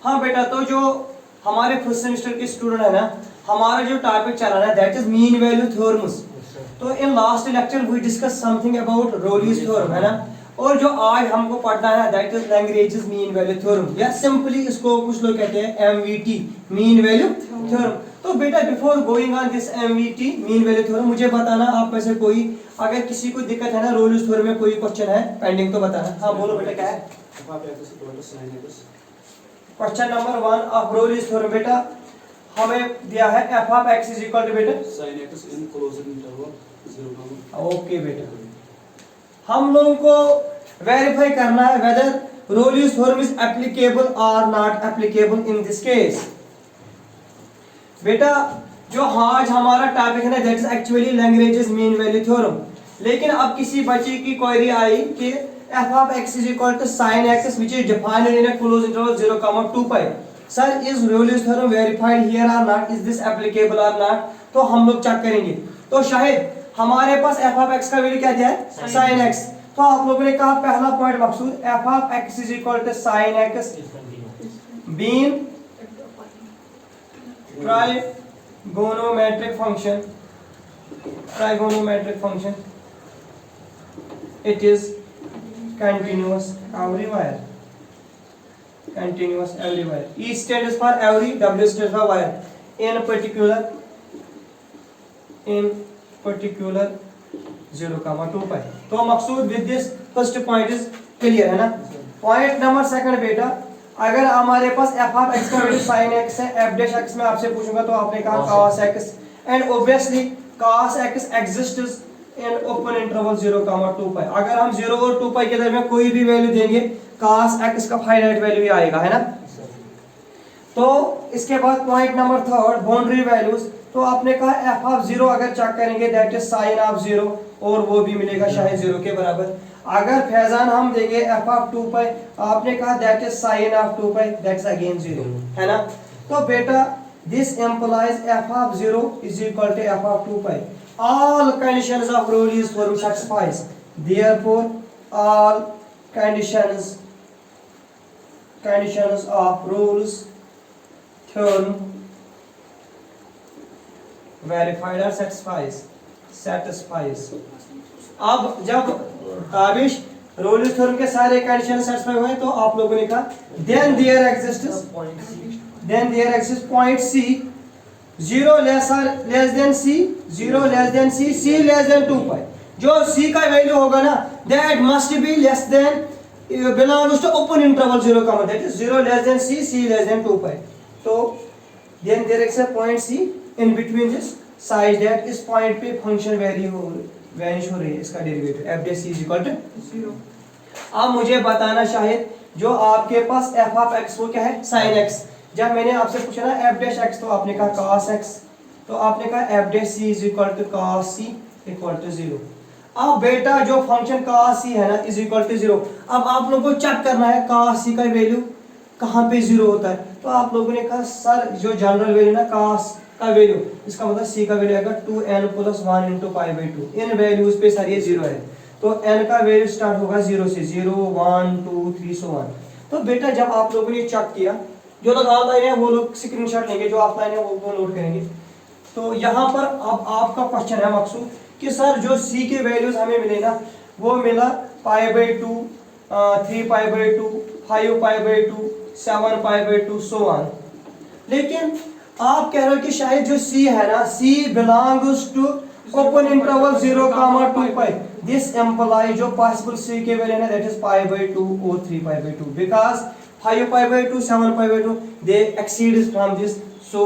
हाँ बेटा, तो जो हमारे फर्स्ट सेमेस्टर के स्टूडेंट है ना, हमारा जो टॉपिक चल रहा है that is mean value theorems. तो in last lecture we discuss something about Rolle's theorem, है ना। और जो आज हमको पढ़ना है that is Lagrange's mean value theorem, या सिंपली इसको कुछ लोग कहते हैं एमवीटी, मीन वैल्यू थ्योरम। तो बेटा before going on this MVT mean value theorem, मुझे बताना आप में से कोई अगर किसी को दिक्कत है ना रोलीज थ्योरम में, कोई क्वेश्चन है पेंडिंग तो बताना। हाँ बोलो बेटा, क्या है question number 1 of Rolle's theorem? बेटा हमें दिया है f of x is equal to बेटा sin x in closed interval 0, okay बेटा, हम लोगों को वेरीफाई करना है whether Rolle's theorem is applicable और not applicable in this case. बेटा जो आज हमारा टॉपिक है ना that is actually Lagrange's mean value theorem, लेकिन अब किसी बच्चे की क्वेरी आई कि f of x is equal to sin x which is defined in a closed interval 0, 2 pi. Sir, is Rolle's theorem verified here or not? Is this applicable or not? तो हम लोग check करेंगे। तो शायद हमारे पास f of x का value क्या दिया है? sin x। तो आप लोगों ने कहा पहला point Maqsood f of x is equal to sin x being trigonometric function, trigonometric function, it is continuous everywhere, continuous everywhere. E stands for every, W stands for where, in particular 0, 2 pi. तो Maqsood with this first point is clear है ना। Point number second बेटा, अगर हमारे पास f of x का value sin x है, f dash x में आपसे पूछूंगा तो आपने कहा cos x, and obviously cos x exists in open interval 0, 2 pi। अगर हम 0 और 2 pi के दरमियान कोई भी वैल्यू देंगे cos x का फाइनाइट वैल्यू ही आएगा, है ना। तो इसके बाद point number third, boundary values. तो आपने कहा f ऑफ 0 अगर चेक करेंगे दैट इज sin ऑफ 0, और वो भी मिलेगा शायद 0 के बराबर। अगर फैजान हम देंगे f ऑफ 2 pi, आपने कहा that is sin of 2 pi, that's again 0, है ना। तो बेटा this implies f of 0 is equal to f of 2 pi. All conditions of Rolle's theorem satisfies. Therefore, all conditions of Rolle's theorem verified or satisfies. अब जब काबिश Rolle's theorem के सारे condition satisfy हुए तो आप लोगों ने कहा then there exists point C 0 less than C, 0 less than C, C less than 2 pi. जो C का वैल्यू होगा ना that must be less than belongs to open interval 0, that is 0 less than C, C less than 2 pi. तो then there is a point C in between this size that इस point पे function vanish हो रही है, इसका derivative f dash c is equal to 0। अब मुझे बताना शायद जो आपके पास f of x वो क्या है? sin x। जब मैंने आपसे पूछा ना f dash x तो आपने कहा cos x, तो आपने कहा f dash c is equal to cos c equal to 0। अब बेटा जो फंक्शन cos c है ना is equal to 0, अब आप लोगों को चेक करना है cos c का वैल्यू कहाँ पे 0 होता है। तो आप लोगों ने कहा सर जो जनरल वैल्यू ना cos का वैल्यू, इसका मतलब c का वैल्यू आएगा 2n + 1 × π/2। इन वैल्यूज पे सर ये 0 है, तो n का वैल्यू स्टार्ट होगा 0 से, 0 1 2 3 so on। तो बेटा जब आप लोगों ने चेक किया, जो लोग ऑनलाइन है वो लोग स्क्रीनशॉट लेंगे, जो ऑफलाइन है वो नोट करेंगे। तो यहाँ पर अब आपका क्वेश्चन है मकसूद कि सर जो c के वैल्यूज हमें मिले ना वो मिला π/2, 3π/2, 5π/2, 7π/2 so on। लेकिन आप कह रहे हो कि शायद जो c है ना c belongs to open interval 0, 2 pi। this implies जो possible c के वैल्यू है that is π/2 और 3π/2 because 5π/2, 7π/2 they exceeds from this, so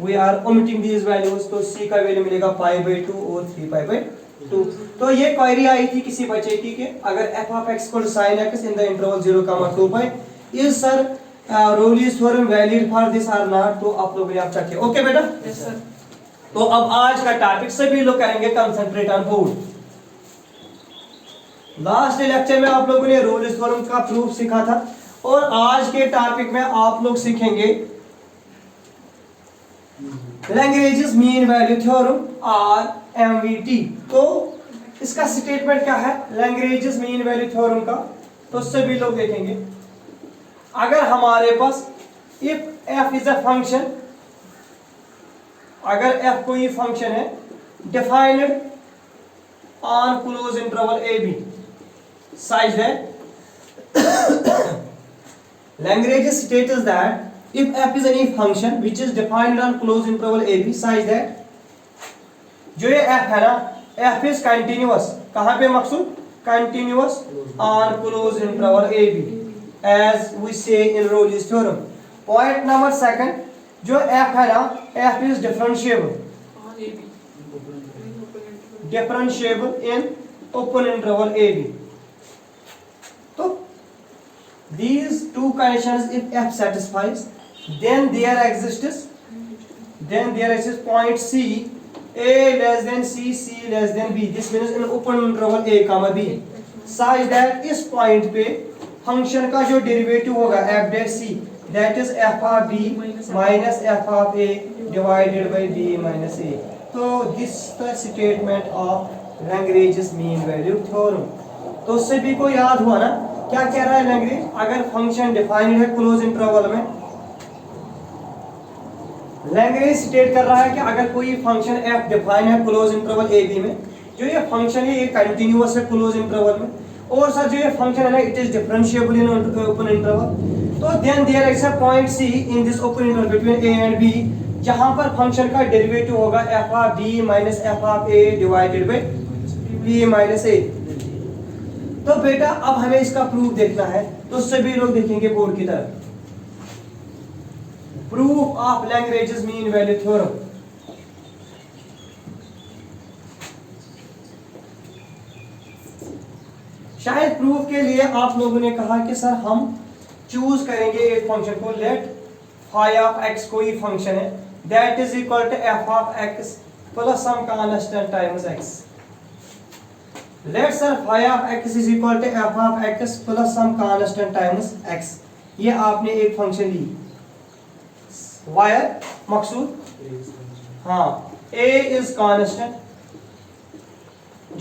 we are omitting these values। तो c का वैल्यू मिलेगा π/2 और 3π/2। तो ये क्वेरी आई थी किसी बच्चे की कि अगर f of x equal to sin x in the interval 0, 2 pi is sir Rolle's theorem valid for this or not। तो आप लोग आप चेक किया, ओके बेटा? Yes sir. तो अब आज का टॉपिक सभी लोग करेंगे concentrate on board. Last lecture में आप लोगों ने Rolle's theorem का प्रूफ सीखा था, और आज के टॉपिक में आप लोग सीखेंगे लैग्रेंजेस मीन वैल्यू थ्योरम और एमवीटी। तो इसका स्टेटमेंट क्या है लैग्रेंजेस मीन वैल्यू थ्योरम का, तो सभी लोग देखेंगे। अगर हमारे पास if F is a function, अगर एफ कोई फंक्शन है defined on close interval A B such that Lagrange's states that if f is any function which is defined on closed interval a b such that जो ये f है ना, f is continuous, कहाँ पे मकसूद, continuous on closed interval a b as we say in Rolle's theorem. Point number second, जो f है ना, f is differentiable in open interval a b. तो these two conditions if f satisfies, then there exists point c, a less than c, c less than b. This means in open interval a comma b such that इस point पे function का जो derivative होगा f dash c, that is f of b minus f of a divided by b minus a. तो this the statement of Lagrange's mean value theorem. तो उससे भी को याद हुआ ना, क्या कह रहा है लैग्रेंज, अगर फंक्शन डिफाइंड है क्लोज इंटरवल में, लैग्रेंज स्टेट कर रहा है कि अगर कोई फंक्शन f डिफाइन है क्लोज इंटरवल a b में, जो ये फंक्शन है ये कंटिन्यूअस है क्लोज इंटरवल में, और सर जो ये फंक्शन है ना it is differentiable in open interval, तो then there is a point c in this open interval between a and b जहां पर फंक्शन का डेरिवेटिव होगा f of b minus f of a divided by b minus a. तो बेटा अब हमें इसका प्रूफ देखना है, तो सभी लोग देखेंगे बोर्ड की तरफ. Proof of Lagrange's mean value theorem. शायद प्रूफ के लिए आप लोगों ने कहा कि सर हम चूज करेंगे एक फंक्शन को, लेट फाई ऑफ एक्स कोई फंक्शन है that is equal to F of x plus some constant times x. Let sir phi of x is equal to f of x plus some constant times x. ये आपने एक function ली, wire मकसूद, हाँ a is constant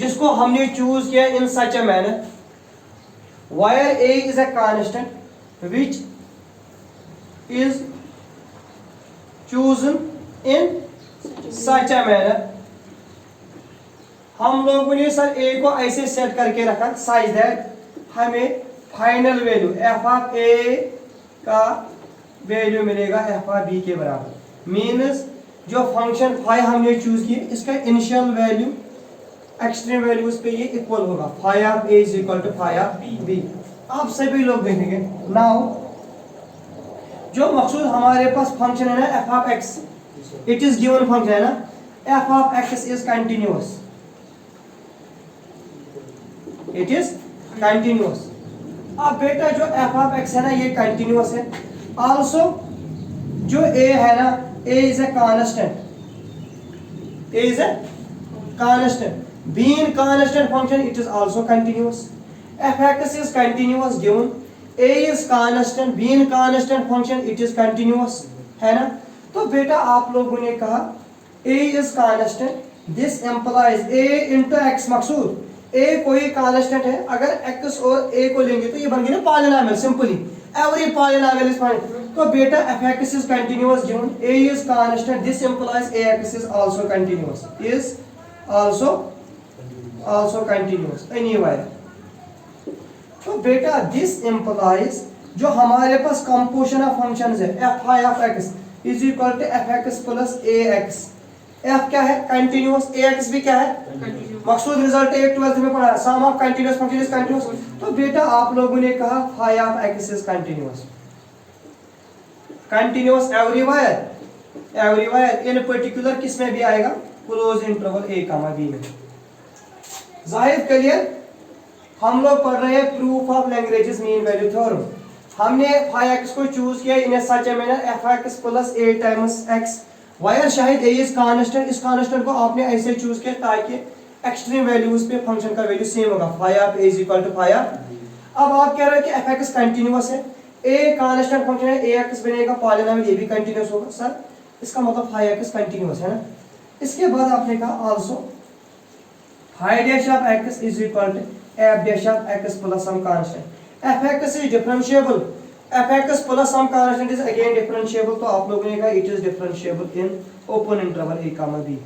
जिसको हमने choose किया in such a manner where a is a constant which is chosen in such a manner. हम लोगों ने सर a को ऐसे सेट करके रखा साइज दैट हमें final value f of a का वैल्यू मिलेगा f ऑफ b के बराबर. मीन्स जो फंक्शन फाई हमने चूज किया इसका इनिशियल वैल्यू एक्सट्रीम वैल्यू उस पे ये इक्वल होगा, phi of a is equal to phi of b. आप सभी लोग देखेंगे नाउ जो मकसूद हमारे पास फंक्शन है ना f of x, it is given function है ना, f of x is continuous, it is continuous. अब बेटा जो f ऑफ x है ना ये कंटिन्यूअस है, आल्सो जो a है ना a is a constant, a is a constant, being constant function it is also continuous. f(x) is continuous given a is constant, being constant function it is continuous, है ना. तो बेटा आप लोगों ने कहा a is constant, this implies a into x. Maqsood a कोई constant है, अगर x और a को लेंगे तो ये बन गया ना polynomial, simply every polynomial is fine. तो बेटा f(x) is continuous given a is constant, this implies ax is also continuous, is also continuous anywhere. तो बेटा this implies जो हमारे पास कंपोजिशन ऑफ फंक्शंस है f phi of x is equal to fx plus ax. f क्या है, continuous, ax भी क्या है, मकसूद रिजल्ट एक 12th में पढ़ा, sum of continuous function is continuous. तो बेटा आप लोगों ने कहा phi of x is continuous, continuous everywhere in particular किस में भी आएगा, close interval a comma b में. जाहिर क्लियर. हम लोग पढ़ रहे हैं proof of Lagrange's mean value theorem. हमने फाई x को चूज किया in such a manner f(x) plus a times x, where शायद a इज कांस्टेंट, इस कांस्टेंट को आपने ऐसे चूज किया ताकि एक्सट्रीम वैल्यूज पे फंक्शन का वैल्यू सेम होगा, phi of a is equal to phi of. अब आप कह रहे हैं कि f(x) कंटीन्यूअस है, a कांस्टेंट फंक्शन है, ax बनेगा पॉलिनोमियल, ये भी कंटीन्यूअस होगा. सर इसका मतलब फाई x कंटीन्यूअस है ना. इसके बाद आपने कहा also phi dash of x is equal to f dash of x plus some constant. f(x) is differentiable fx plus some constant is again differentiable, तो आप लोगों ने कहा it is differentiable in open interval a comma b।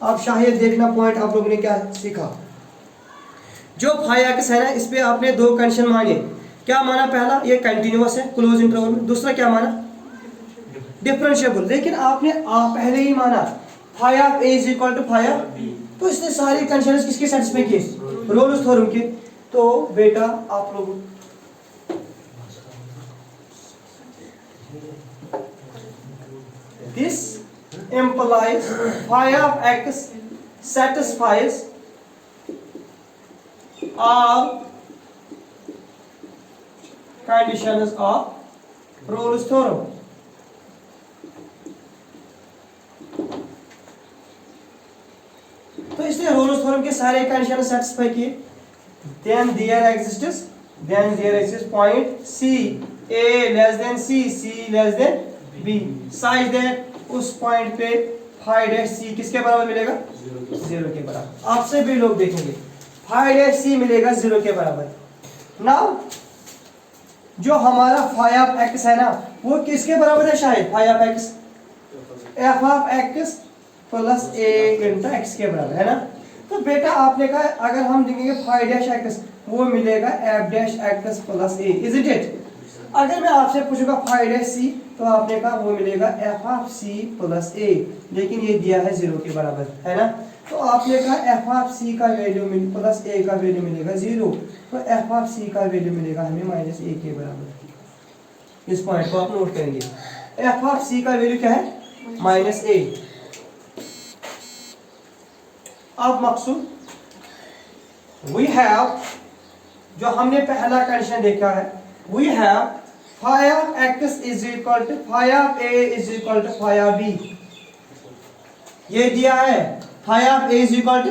अब शायद देखना point आप लोगों ने क्या सीखा। जो फाई एक्स है ना, इस पे आपने दो कंडीशन माने। क्या माना? पहला ये कंटिन्यूअस है क्लोज इंटरवल में, दूसरा क्या माना? डिफरेंशिएबल। लेकिन आपने पहले ही माना phi of A is equal to phi of b, तो इसने सारी कंडीशंस किसके सेटिस्फाई किए? रोल्स थ्योरम के। तो बेटा आप लोग this implies phi of x satisfies all conditions of Rolle's theorem। तो इसने रोल्स थ्योरम के सारे कंडीशन सेटिस्फाई किए। then there exists point c a less than c c less than b such that उस पॉइंट पे phi dash C किसके बराबर मिलेगा? 0 के बराबर। आपसे भी लोग देखेंगे फाई डैश सी मिलेगा 0 के बराबर। नाउ जो हमारा फाई ऑफ एक्स है ना, वो किसके बराबर है? शायद phi of x f of x plus A into x के बराबर है ना। तो बेटा आपने कहा अगर हम देखेंगे फाई डैश एक्स, वो मिलेगा F dash x plus A, is it? अगर मैं आपसे पूछूंगा फाई डैश सी, तो आपने कहा वो मिलेगा एफ ऑफ सी प्लस ए, लेकिन ये दिया है 0 के बराबर है ना। तो आपने कहा एफ ऑफ सी का वैल्यू प्लस ए का वैल्यू मिलेगा 0, तो एफ ऑफ सी का वैल्यू मिलेगा हमें माइनस ए के बराबर। इस पॉइंट को आप नोट करेंगे। एफ ऑफ सी का वैल्यू क्या है? माइनस ए। अब मकसूद वी हैव, जो हमने पहला कंडीशन देखा है, we have phi of x is equal to phi of A is equal to phi of b. ये दिया है phi of A is equal to,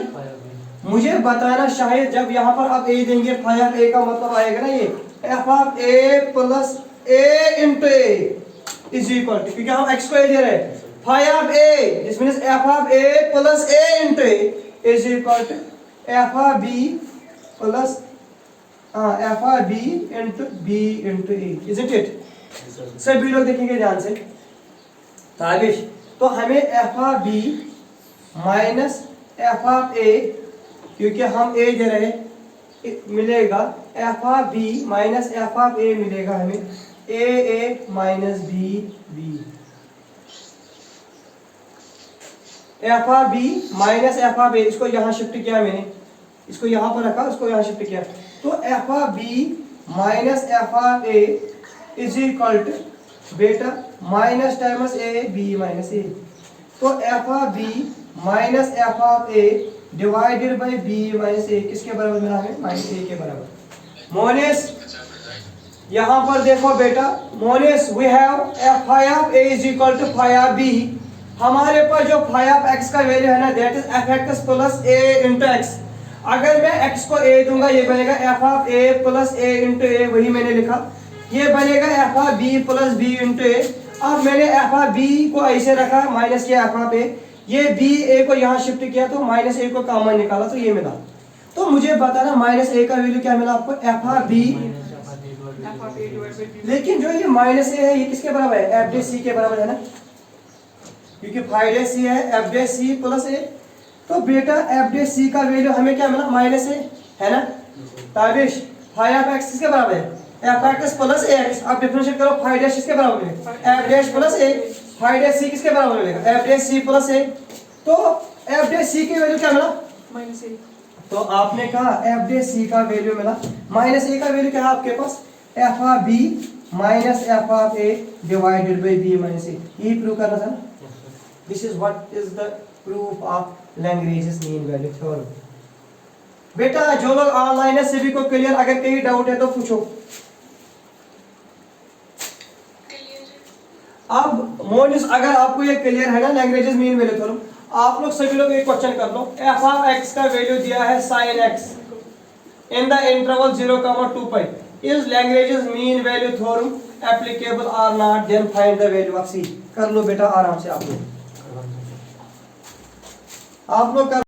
मुझे बताना शायद जब यहाँ पर आप ए देंगे, फाई ऑफ ए का मतलब आएगा ना ये F of A plus A into A is equal to, क्योंकि हम एक्स को ए दे रहे हैं, phi of A this means F of A plus A into A is equal to F of B plus F of B into B into A, isn't it? सभी लोग देखेंगे ध्यान से। ताबिश, तो हमें F of B minus F of A, क्योंकि हम A दे रहे हैं, मिलेगा F of B minus F of A मिलेगा हमें A minus B B. F of B minus F of A, इसको यहाँ शिफ्ट किया मैंने, इसको यहाँ पर रखा, उसको यहाँ शिफ्ट किया, तो F of B minus F of A is equal to बेटा minus times A B minus A. तो F of B minus F of A divided by B minus A किसके बराबर मिला हमें? माइनस ए के बराबर। मोनिस यहाँ पर देखो बेटा, मोनिस we have f phi of A is equal to phi of b. हमारे पास जो फाई ऑफ एक्स का वैल्यू है ना, that is f x plus A into x. अगर मैं x को a दूंगा, ये बनेगा f of a plus a into a, वही मैंने लिखा। ये बनेगा f of b plus b into a। अब मैंने f ऑफ b को ऐसे रखा, माइनस किया f ऑफ a, ये b a को यहाँ शिफ्ट किया, तो माइनस a को कॉमन निकाला, तो ये मिला। तो मुझे बताना माइनस a का वैल्यू क्या मिला आपको? f ऑफ b, लेकिन जो ये माइनस a है ये किसके बराबर है? f डैश c के बराबर है ना, क्योंकि फाई डैश c है f dash c plus a। तो बेटा एफ डैश सी का वैल्यू हमें क्या मिला? माइनस ए, है ना। ताबिश, फाई ऑफ एक्स किसके बराबर है? एफ एक्स प्लस ए एक्स। आप डिफरेंशिएट करो, फाई डैश किसके बराबर मिलेगा? एफ डैश प्लस ए। फाई डैश सी किसके बराबर मिलेगा? एफ डैश सी प्लस ए। तो एफ डैश सी की वैल्यू क्या मिला? Minus A. तो आपने कहा एफ डैश सी का वैल्यू मिला माइनस ए का वैल्यू क्या है आपके पास? F of B minus F of A divided by B minus A. यही प्रूव करना था ना। This is what is the proof of Lagrange mean value theorem. बेटा जो लोग ऑनलाइन है सभी को क्लियर, अगर कहीं डाउट है तो पूछो। अब मोनिस, अगर आपको ये क्लियर है ना लैग्रेंज मीन वैल्यू थ्योरम, आप लोग सभी लोग एक क्वेश्चन कर लो। एफ ऑफ एक्स का वैल्यू दिया है sin x in the interval 0, 2 pi. Is Lagrange mean value theorem applicable और not? Then find the value of c। कर लो बेटा आराम से आप लोग कर